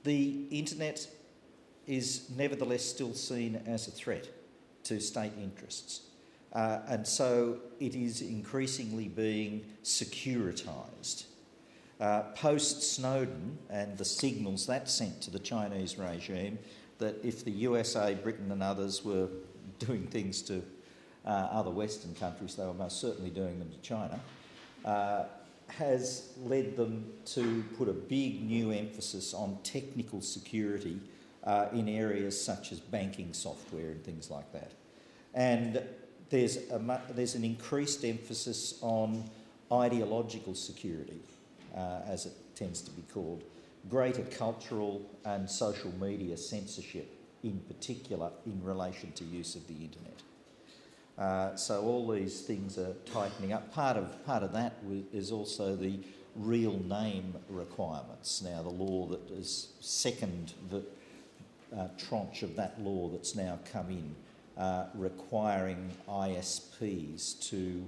The internet is nevertheless still seen as a threat to state interests. And so it is increasingly being securitised. Post-Snowden and the signals that sent to the Chinese regime that if the USA, Britain and others were doing things to other Western countries, they were most certainly doing them to China, has led them to put a big new emphasis on technical security in areas such as banking software and things like that. And there's an increased emphasis on ideological security, as it tends to be called, greater cultural and social media censorship in particular in relation to use of the internet. So all these things are tightening up. Part of that is also the real name requirements. Now the law that is second the tranche of that law that's now come in, requiring ISPs to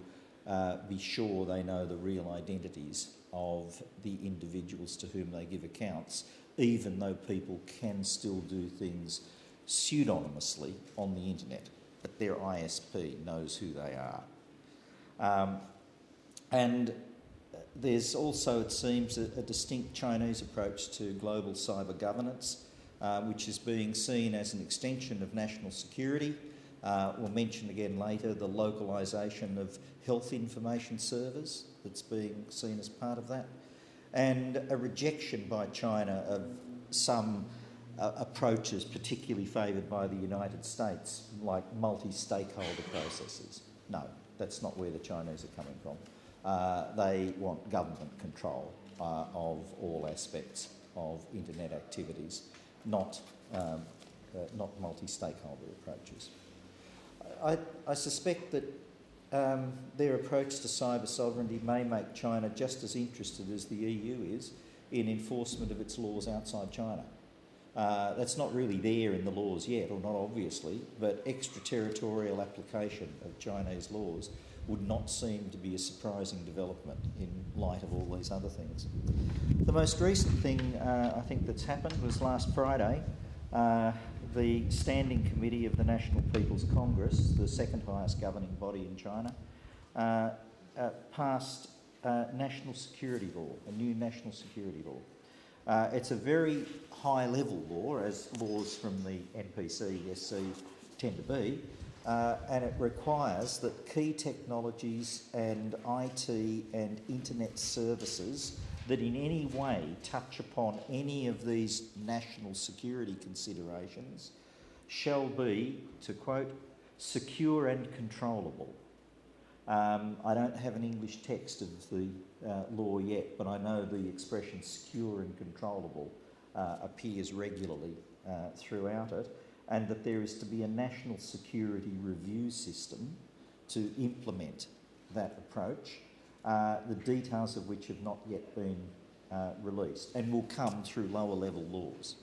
be sure they know the real identities of the individuals to whom they give accounts, even though people can still do things pseudonymously on the internet, but their ISP knows who they are. And there's also, it seems, a distinct Chinese approach to global cyber governance, which is being seen as an extension of national security. We'll mention again later the localisation of health information servers that's being seen as part of that, and a rejection by China of some approaches particularly favoured by the United States, like multi-stakeholder processes. No, that's not where the Chinese are coming from. They want government control of all aspects of internet activities, not multi-stakeholder approaches. I suspect that their approach to cyber sovereignty may make China just as interested as the EU is in enforcement of its laws outside China. That's not really there in the laws yet, or not obviously, but extraterritorial application of Chinese laws would not seem to be a surprising development in light of all these other things. The most recent thing I think that's happened was last Friday. The Standing Committee of the National People's Congress, the second highest governing body in China, passed national security law, a new national security law. It's a very high-level law, as laws from the NPC, SC tend to be, and it requires that key technologies and IT and internet services that in any way touch upon any of these national security considerations shall be, to quote, secure and controllable. I don't have an English text of the law yet, but I know the expression secure and controllable appears regularly throughout it, and that there is to be a national security review system to implement that approach, the details of which have not yet been released and will come through lower level laws.